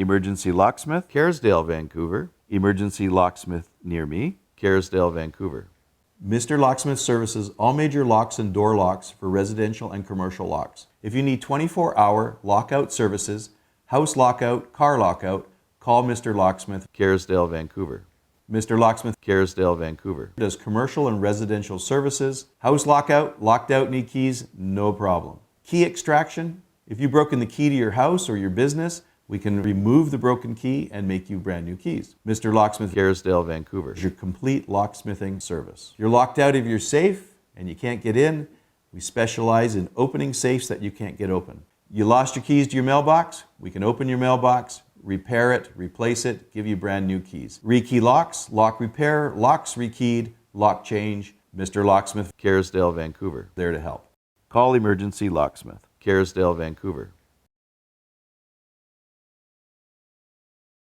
Emergency Locksmith Kerrisdale Vancouver. Emergency Locksmith near me, Kerrisdale Vancouver. Mr. Locksmith services all major locks and door locks for residential and commercial locks. If you need 24-hour lockout services, house lockout, car lockout, call Mr. Locksmith Kerrisdale Vancouver. Mr. Locksmith Kerrisdale Vancouver. does commercial and residential services. House lockout, locked out, need keys, no problem. Key extraction, if you've broken the key to your house or your business, we can remove the broken key and make you brand new keys. Mr. Locksmith Kerrisdale Vancouver. is your complete locksmithing service. You're locked out of your safe and you can't get in. We specialize in opening safes that you can't get open. You lost your keys to your mailbox? We can open your mailbox, repair it, replace it, give you brand new keys. Rekey locks, lock repair, locks rekeyed, lock change. Mr. Locksmith Kerrisdale Vancouver. there to help. Call Emergency Locksmith Kerrisdale Vancouver.